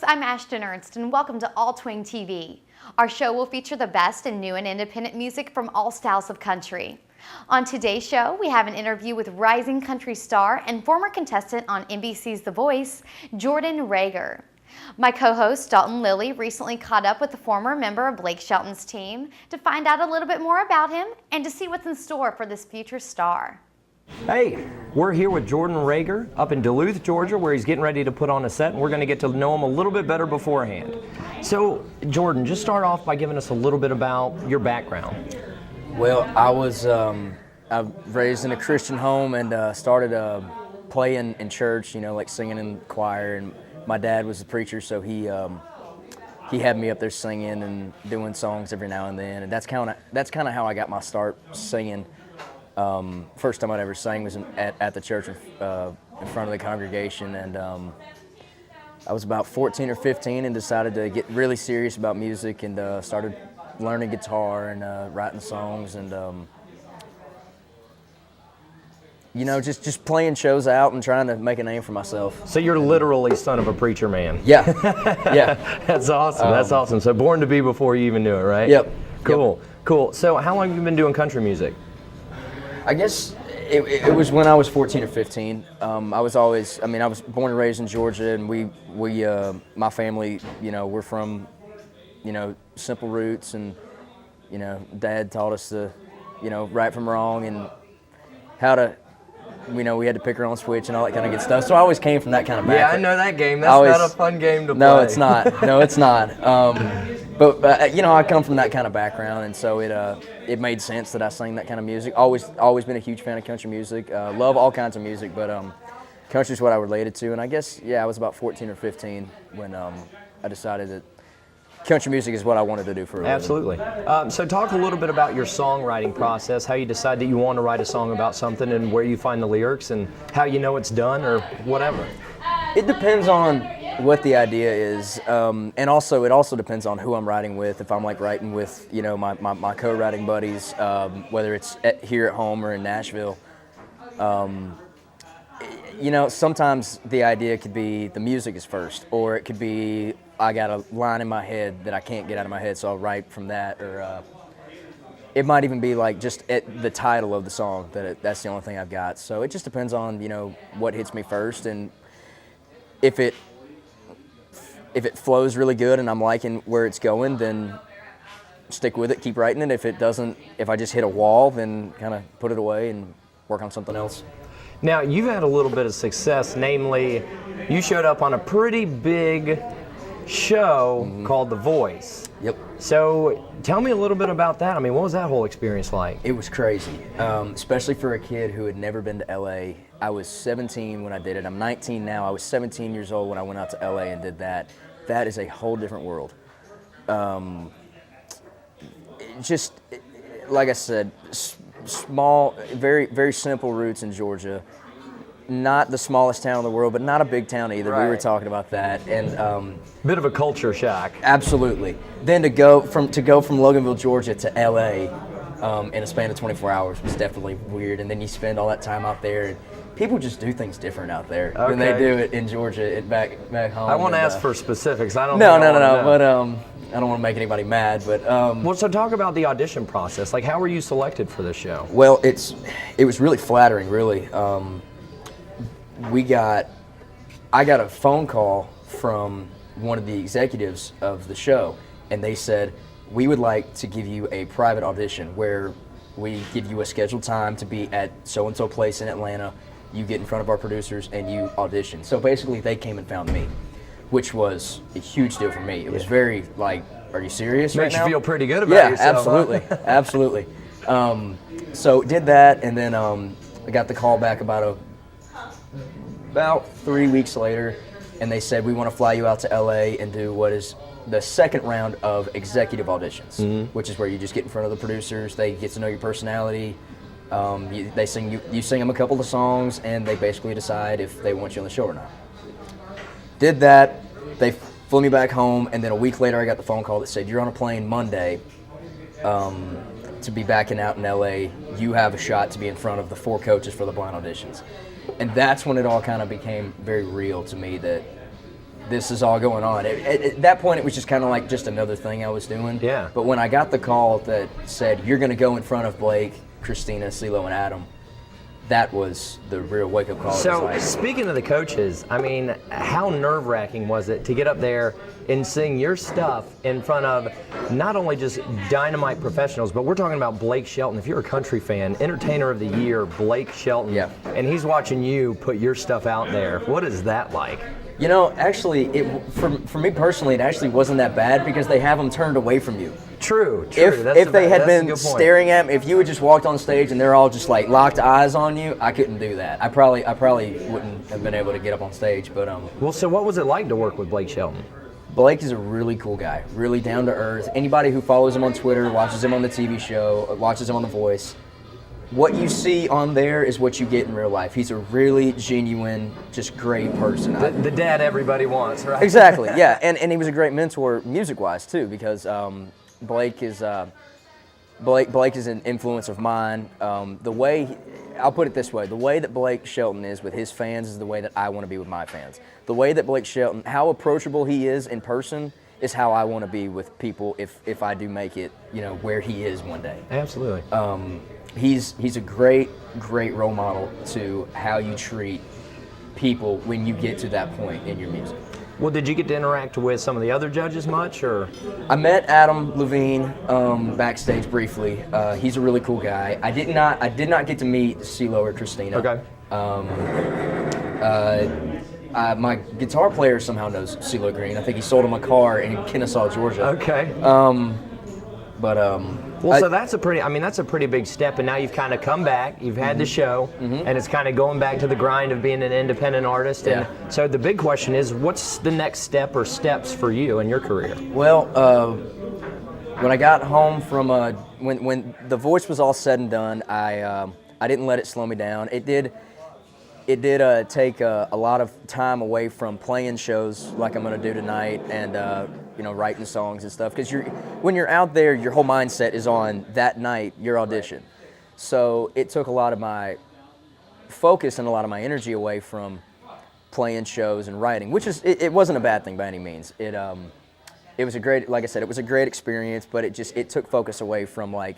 I'm Ashton Ernst, and welcome to Twang TV. Our show will feature the best in new and independent music from all styles of country. On today's show, we have an interview with rising country star and former contestant on NBC's The Voice, Jordan Rager. My co-host, Dalton Lilley, recently caught up with the former member of Blake Shelton's team to find out a little bit more about him and to see what's in store for this future star. Hey, we're here with Jordan Rager up in Duluth, Georgia, where he's getting ready to put on a set, and we're going to get to know him a little bit better beforehand. So, Jordan, just start off by giving us a little bit about your background. Well, I was raised in a Christian home and started playing in church, like singing in choir. And my dad was a preacher, so he had me up there singing and doing songs every now and then. And that's kind of how I got my start singing. First time I'd ever sang was at the church in front of the congregation, and I was about 14 or 15 and decided to get really serious about music and started learning guitar and writing songs and just playing shows out and trying to make a name for myself. So you're literally son of a preacher man. Yeah, yeah. That's awesome. That's awesome. So born to be before you even knew it, right? Yep. Cool. Yep. Cool. So how long have you been doing country music? I guess it was when I was 14 or 15. I was born and raised in Georgia, and we my family, we're from, simple roots, and, Dad taught us to, right from wrong and how to, we had to pick our own switch and all that kind of good stuff. So I always came from that kind of background. Yeah, I know that game. That's not a fun game to play. No, it's not. No, it's not. But I come from that kind of background, and so it made sense that I sang that kind of music. Always been a huge fan of country music. Love all kinds of music, but country's what I related to. And I guess I was about 14 or 15 when I decided that country music is what I wanted to do for a living. Absolutely. So talk a little bit about your songwriting process, how you decide that you want to write a song about something and where you find the lyrics and how you know it's done or whatever. It depends on what the idea is, and also it also depends on who I'm writing with. If I'm writing with my co-writing buddies, whether it's here at home or in Nashville, sometimes the idea could be the music is first, or it could be I got a line in my head that I can't get out of my head, so I'll write from that, or it might even be just at the title of the song that's the only thing I've got. So it just depends on what hits me first, and if it flows really good and I'm liking where it's going, then stick with it, keep writing it. If it doesn't, if I just hit a wall, then kind of put it away and work on something else. Now, you've had a little bit of success, namely, you showed up on a pretty big show called The Voice. Yep. So tell me a little bit about that. I mean, what was that whole experience like? It was crazy, especially for a kid who had never been to LA. I was 17 when I did it. I'm 19 now. I was 17 years old when I went out to LA and did that. That is a whole different world. Like I said, small, very, very simple roots in Georgia. Not the smallest town in the world, but not a big town either. Right. We were talking about that, and bit of a culture shock. Absolutely. Then to go from Loganville, Georgia, to LA in a span of 24 hours was definitely weird. And then you spend all that time out there, and people just do things different out there than they do it in Georgia and back home. I won't ask for specifics. I don't. No. But I don't want to make anybody mad. But well, so talk about the audition process. How were you selected for this show? Well, it was really flattering, really. I got a phone call from one of the executives of the show, and they said, we would like to give you a private audition where we give you a scheduled time to be at so-and-so place in Atlanta, you get in front of our producers, and you audition. So basically, they came and found me, which was a huge deal for me. It was very, are you serious right now? Makes you feel pretty good about yourself. Absolutely, absolutely. So did that, and then I got the call back about 3 weeks later, and they said, we want to fly you out to LA and do what is the second round of executive auditions, which is where you just get in front of the producers, they get to know your personality, you sing them a couple of songs, and they basically decide if they want you on the show or not. Did that, they flew me back home, and then a week later I got the phone call that said, you're on a plane Monday to be backing out in LA, you have a shot to be in front of the 4 coaches for the blind auditions. And that's when it all kind of became very real to me that this is all going on. At that point, it was just kind of like just another thing I was doing. Yeah. But when I got the call that said, you're going to go in front of Blake, Christina, CeeLo, and Adam, that was the real wake-up call. So, speaking of the coaches, I mean, how nerve-wracking was it to get up there and sing your stuff in front of not only just dynamite professionals, but we're talking about Blake Shelton. If you're a country fan, Entertainer of the Year, Blake Shelton, yeah. And he's watching you put your stuff out there. What is that like? You know, actually, for me personally, it actually wasn't that bad because they have them turned away from you. True. If they had been staring at me, if you had just walked on stage and they're all just like locked eyes on you, I couldn't do that. I probably wouldn't have been able to get up on stage. But well, so what was it like to work with Blake Shelton? Blake is a really cool guy, really down to earth. Anybody who follows him on Twitter, watches him on the TV show, watches him on The Voice, what you see on there is what you get in real life. He's a really genuine, just great person. The dad everybody wants, right? Exactly, yeah. And he was a great mentor music-wise, too, because Blake is an influence of mine. I'll put it this way, the way that Blake Shelton is with his fans is the way that I want to be with my fans. The way that Blake Shelton, how approachable he is in person is how I want to be with people if I do make it, where he is one day. Absolutely. He's a great role model to how you treat people when you get to that point in your music. Well, did you get to interact with some of the other judges much, or? I met Adam Levine backstage briefly. He's a really cool guy. I did not get to meet CeeLo or Christina. Okay. My guitar player somehow knows CeeLo Green. I think he sold him a car in Kennesaw, Georgia. Okay. So that's a pretty big step, and now you've kind of come back, you've had the show, and it's kind of going back to the grind of being an independent artist. Yeah. And so the big question is, what's the next step or steps for you in your career? Well, when I got home from when The Voice was all said and done, I didn't let it slow me down. It did take a lot of time away from playing shows like I'm going to do tonight and writing songs and stuff, because when you're out there, your whole mindset is on that night, your audition. So it took a lot of my focus and a lot of my energy away from playing shows and writing, which it wasn't a bad thing by any means. It was a great, like I said, it was a great experience, but it took focus away from like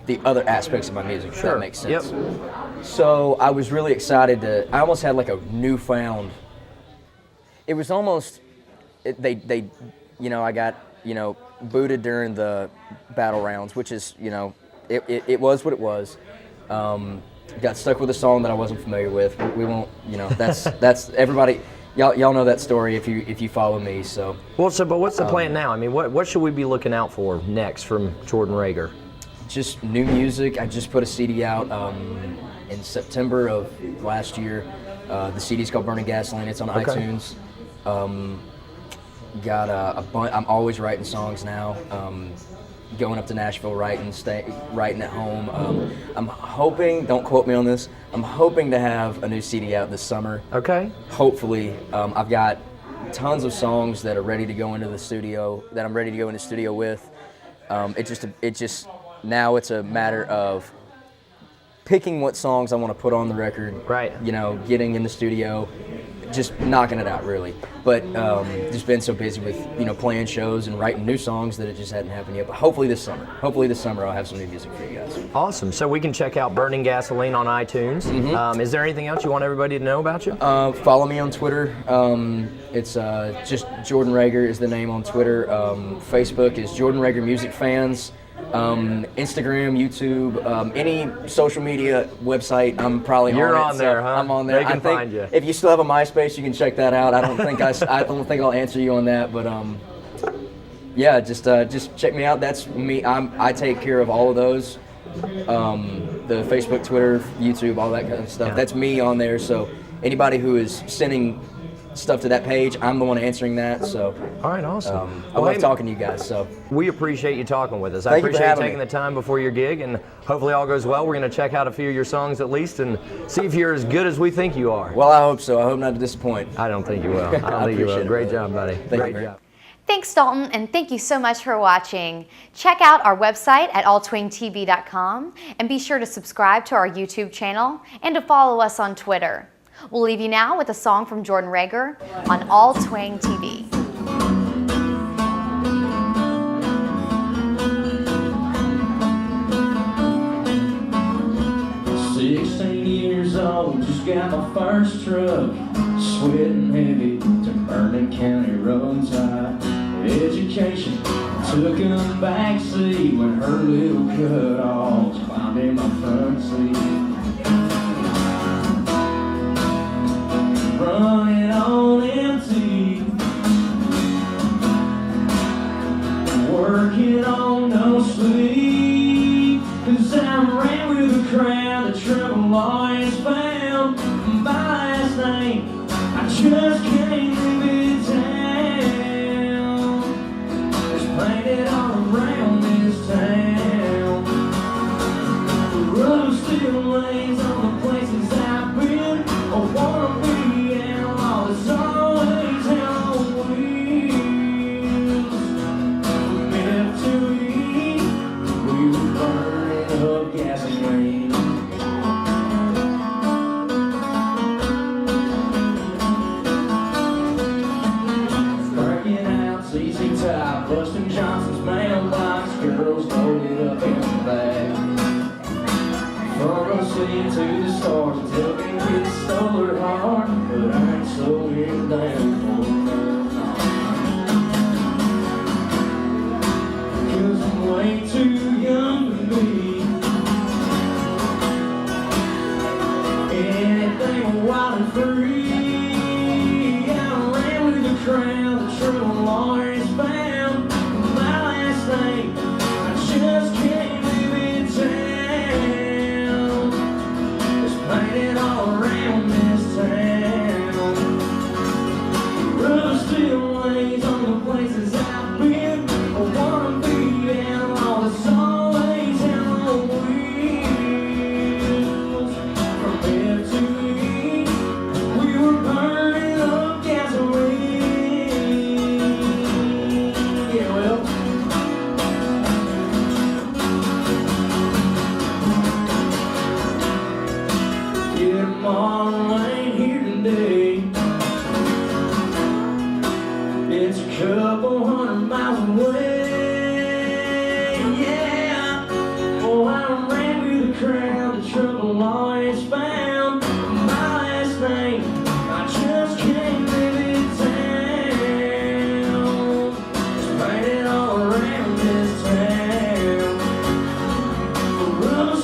the other aspects of my music, if that makes sense. Yep. So I was really excited I almost had like a newfound, it was almost, I got, booted during the battle rounds, which is, it was what it was. Got stuck with a song that I wasn't familiar with. We won't, that's everybody, y'all know that story if you follow me, so. But what's the plan now? I mean, what should we be looking out for next from Jordan Rager? Just new music. I just put a CD out in September of last year. The CD's called Burning Gasoline. It's on iTunes. Got a bunch. I'm always writing songs now. Going up to Nashville, writing at home. I'm hoping, don't quote me on this, I'm hoping to have a new CD out this summer. Okay. Hopefully. I've got tons of songs that are ready to go into the studio, that I'm ready to go into the studio with. Now it's a matter of picking what songs I want to put on the record. Right. Getting in the studio, just knocking it out really. But just been so busy with playing shows and writing new songs that it just hadn't happened yet. But hopefully this summer I'll have some new music for you guys. Awesome. So we can check out Burning Gasoline on iTunes. Is there anything else you want everybody to know about you? Follow me on Twitter. It's just Jordan Rager is the name on Twitter. Facebook is Jordan Rager Music Fans. Instagram, YouTube, any social media website, I'm probably You're on it. on there, huh? I'm on there. They can find you. If you still have a MySpace, you can check that out. I don't think I'll answer you on that, but yeah, just check me out. That's me. I take care of all of those. The Facebook, Twitter, YouTube, all that kind of stuff. Yeah. That's me on there. So anybody who is sending stuff to that page, I'm the one answering that. So all right, awesome. I love talking to you guys. So we appreciate you talking with us. Thank I you for appreciate you having taking me. the time before your gig, and hopefully all goes well. We're going to check out a few of your songs at least and see if you're as good as we think you are. Well, I hope so. I hope not to disappoint. I don't think you will. I don't think you will. Great job, buddy. Great job. Thanks, Dalton, and thank you so much for watching. Check out our website at alltwingtv.com and be sure to subscribe to our YouTube channel and to follow us on Twitter. We'll leave you now with a song from Jordan Rager on All Twang TV. Just got my first truck, sweating heavy to burning county roads high. Education took a backseat when her little cut-offs climbed in my front seat. Running on empty, working on no sleep, 'cause I ran with a crowd that trouble always found. My last name, I just can't live it down. There's painted all around this town. The road still lays on the places I've been. I wanna be and all is always hell on wheels. Meant to eat, we were burning up gasoline. Busting Johnson's mailbox, girls loaded up in the back. Front row seat to the stars until they get stole her heart, but I ain't sold it down for enough. 'Cause I'm way too young to be anything wild and free. I ran with the crowd, the trouble always found. I just can't live it down. There's painted all around this town. The road still lays on the places I've been. I wanna be and all is always hell on wheels. From F to E, we were burning up gasoline. Yeah, well, tomorrow ain't here today. It's a couple hundred miles away. Yeah, oh, I ran with the crowd, the trouble always found. My last name, I just can't live it down. It's painted all around this town. The road